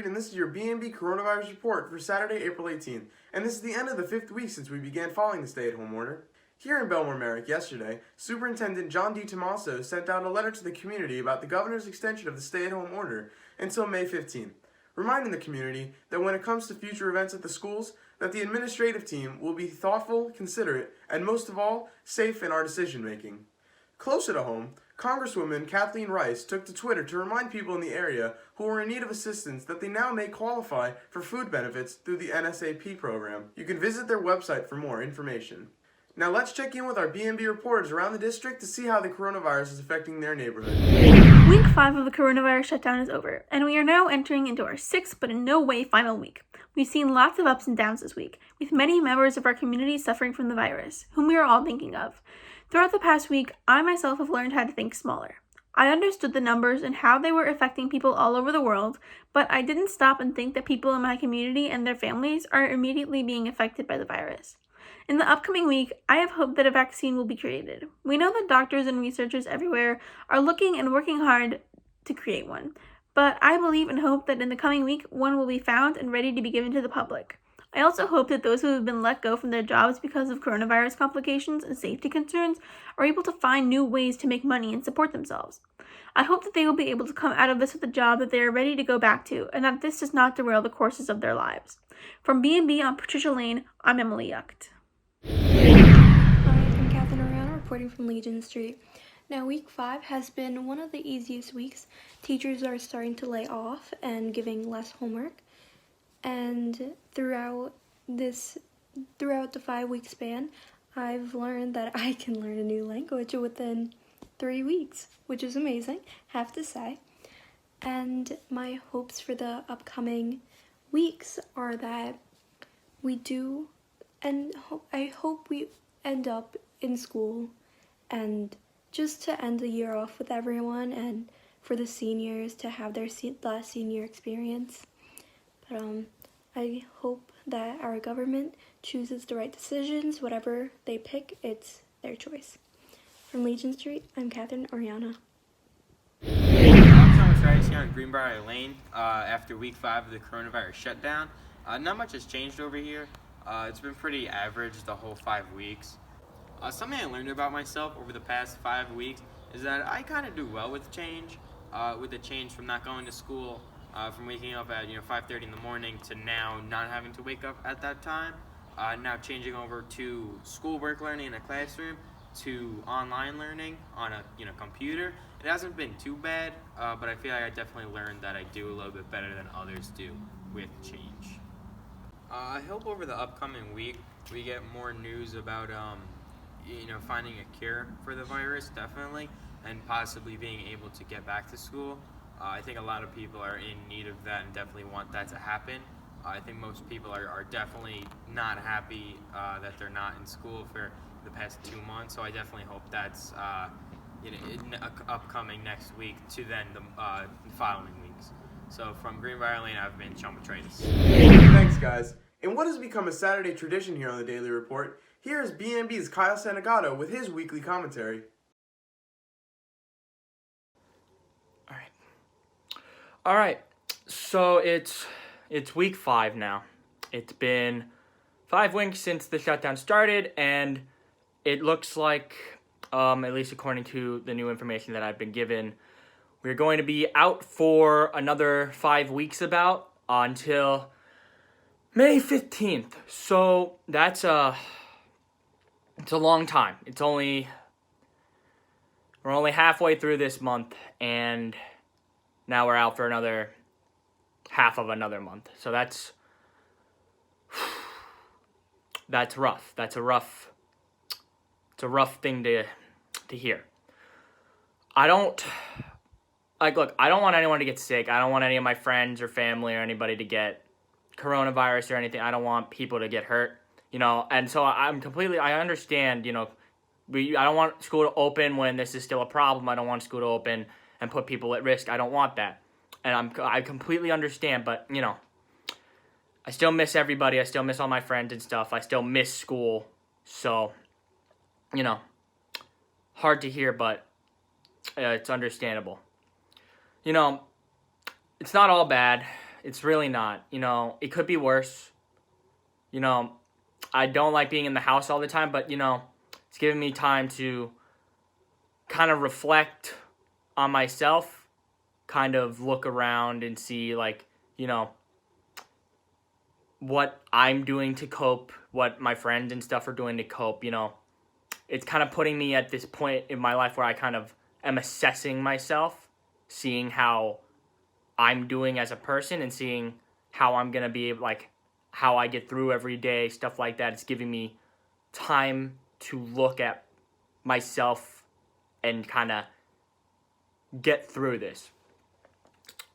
Street, and this is your BMB coronavirus report for Saturday, April 18th. And this is the end of the 5th week since we began following the stay-at-home order. Here in Bellmore-Merrick yesterday, Superintendent John D. Tomaso sent out a letter to the community about the governor's extension of the stay-at-home order until May 15th, reminding the community that when it comes to future events at the schools, that the administrative team will be thoughtful, considerate, and most of all, safe in our decision-making. Closer to home, Congresswoman Kathleen Rice took to Twitter to remind people in the area who were in need of assistance that they now may qualify for food benefits through the NSAP program. You can visit their website for more information. Now let's check in with our BMB reporters around the district to see how the coronavirus is affecting their neighborhood. Week 5 of the coronavirus shutdown is over, and we are now entering into our 6th but in no way final week. We've seen lots of ups and downs this week, with many members of our community suffering from the virus, whom we are all thinking of. Throughout the past week, I myself have learned how to think smaller. I understood the numbers and how they were affecting people all over the world, but I didn't stop and think that people in my community and their families are immediately being affected by the virus. In the upcoming week, I have hope that a vaccine will be created. We know that doctors and researchers everywhere are looking and working hard to create one, but I believe and hope that in the coming week, one will be found and ready to be given to the public. I also hope that those who have been let go from their jobs because of coronavirus complications and safety concerns are able to find new ways to make money and support themselves. I hope that they will be able to come out of this with a job that they are ready to go back to, and that this does not derail the courses of their lives. From BMB on Patricia Lane, I'm Emily Yucht. Hi, I'm Katherine Orellana reporting from Legion Street. Now, week 5 has been one of the easiest weeks. Teachers are starting to lay off and giving less homework. And throughout the 5-week span, I've learned that I can learn a new language within 3 weeks, which is amazing, have to say. And my hopes for the upcoming weeks are that we do, and I hope we end up in school, and just to end the year off with everyone, and for the seniors to have their last senior experience. But I hope that our government chooses the right decisions. Whatever they pick, it's their choice. From Legion Street, I'm Katherine Orellana. I'm Thomas Petraitis here on Greenbrier Lane after week 5 of the coronavirus shutdown. Not much has changed over here. It's been pretty average the whole 5 weeks. Something I learned about myself over the past 5 weeks is that I kind of do well with change. With the change from not going to school, from waking up at 5:30 in the morning to now not having to wake up at that time, now changing over to schoolwork learning in a classroom to online learning on a computer. It hasn't been too bad, but I feel like I definitely learned that I do a little bit better than others do with change. I hope over the upcoming week we get more news about finding a cure for the virus, definitely, and possibly being able to get back to school. I think a lot of people are in need of that and definitely want that to happen. I think most people are definitely not happy that they're not in school for the past 2 months, so I definitely hope that's upcoming next week to then the following weeks. So from Greenbrier Lane, I've been Sean Petraitis. Thanks, guys. In what has become a Saturday tradition here on the Daily Report, here is BMB's Kyle Santagato with his weekly commentary. All right, so it's week 5 now. It's been 5 weeks since the shutdown started, and it looks like, at least according to the new information that I've been given, we're going to be out for another 5 weeks until May 15th. So it's a long time. We're only halfway through this month, and now we're out for another half of another month. So that's rough. It's a rough thing to hear. I don't want anyone to get sick. I don't want any of my friends or family or anybody to get coronavirus or anything. I don't want people to get hurt, and so I understand, I don't want school to open when this is still a problem. I don't want school to open and put people at risk. I don't want that. And I completely understand, but, I still miss everybody. I still miss all my friends and stuff. I still miss school. So, hard to hear, but it's understandable. It's not all bad. It's really not. You know, it could be worse. You know, I don't like being in the house all the time, but, you know, it's giving me time to kind of reflect on myself, kind of look around and see, like, you know, what I'm doing to cope, what my friends and stuff are doing to cope, you know. It's kind of putting me at this point in my life where I kind of am assessing myself, seeing how I'm doing as a person and seeing how I'm going to be, like, how I get through every day, stuff like that. It's giving me time to look at myself and kind of get through this.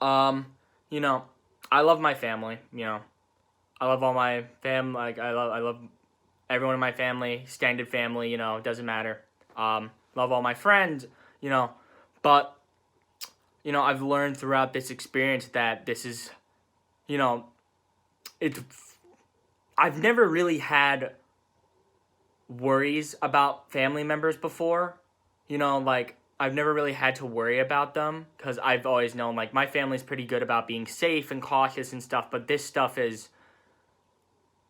You know, I love my family, you know. I love all my fam, like, I love everyone in my family, extended family, you know, it doesn't matter. Love all my friends, you know, but, you know, I've learned throughout this experience that this is, you know, I've never really had worries about family members before, you know, like, I've never really had to worry about them, because I've always known, like, my family's pretty good about being safe and cautious and stuff, but this stuff is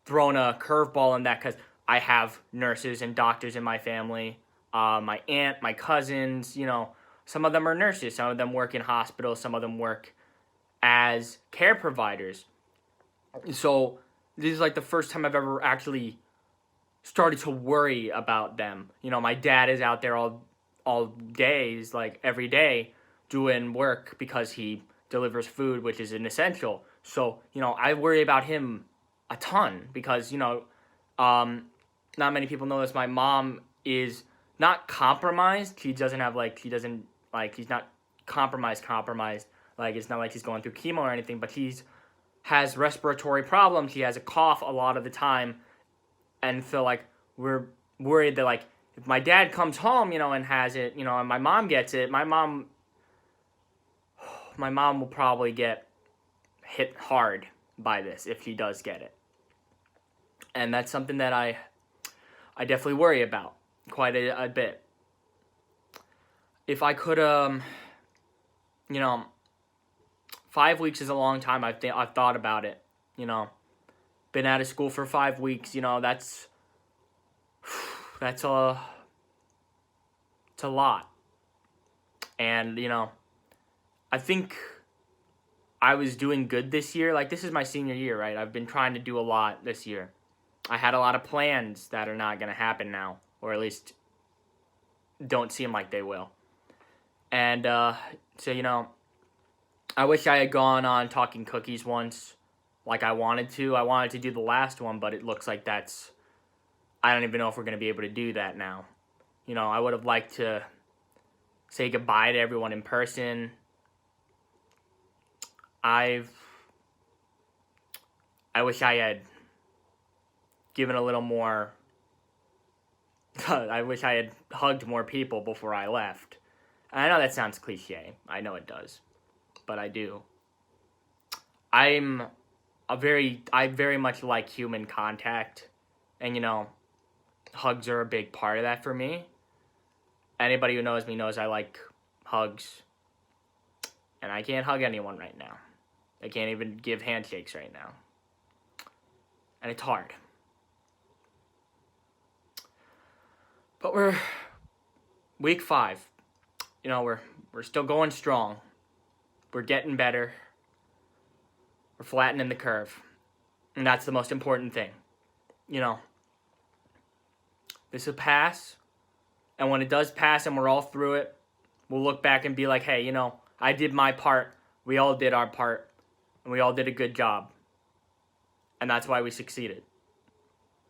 thrown a curveball in that, because I have nurses and doctors in my family, my aunt, my cousins, you know, some of them are nurses, some of them work in hospitals, some of them work as care providers. So this is like the first time I've ever actually started to worry about them. You know, my dad is out there all days, like every day, doing work because he delivers food, which is an essential. So, you know, I worry about him a ton because, you know, not many people know this. My mom is not compromised. He doesn't have, like, he's not compromised. Like, it's not like he's going through chemo or anything, but has respiratory problems. He has a cough a lot of the time. And so, like, we're worried that, like, if my dad comes home, you know, and has it, you know, and my mom gets it, my mom will probably get hit hard by this if he does get it. And that's something that I definitely worry about quite a bit. If I could, you know, 5 weeks is a long time. I've thought about it, you know. Been out of school for 5 weeks, you know, it's a lot. And, you know, I think I was doing good this year. Like, this is my senior year, right? I've been trying to do a lot this year. I had a lot of plans that are not going to happen now, or at least don't seem like they will. And, so, you know, I wish I had gone on Talking Cookies once, like I wanted to. I wanted to do the last one, but it looks like I don't even know if we're going to be able to do that now. You know, I would have liked to say goodbye to everyone in person. I wish I had given a little more. I wish I had hugged more people before I left. And I know that sounds cliche. I know it does. But I do. I very much like human contact. And, you know, hugs are a big part of that for me. Anybody who knows me knows I like hugs. And I can't hug anyone right now. I can't even give handshakes right now. And it's hard. But we're week 5. You know, we're still going strong. We're getting better. We're flattening the curve. And that's the most important thing. You know, this will pass. And when it does pass and we're all through it, we'll look back and be like, hey, you know, I did my part. We all did our part. And we all did a good job. And that's why we succeeded.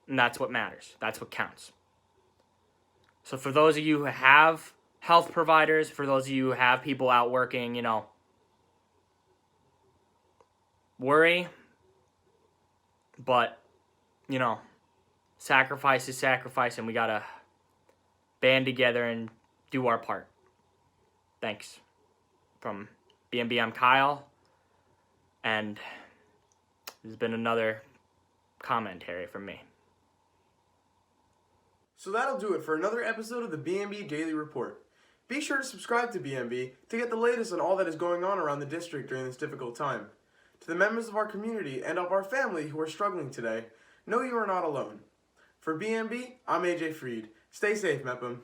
And that's what matters. That's what counts. So for those of you who have health providers, for those of you who have people out working, you know, worry. But, you know, sacrifice is sacrifice, and we gotta band together and do our part. Thanks. From BMB, I'm Kyle. And this has been another commentary from me. So that'll do it for another episode of the BMB Daily Report. Be sure to subscribe to BMB to get the latest on all that is going on around the district during this difficult time. To the members of our community and of our family who are struggling today, know you are not alone. For BMB, I'm AJ Freed. Stay safe, Mepham.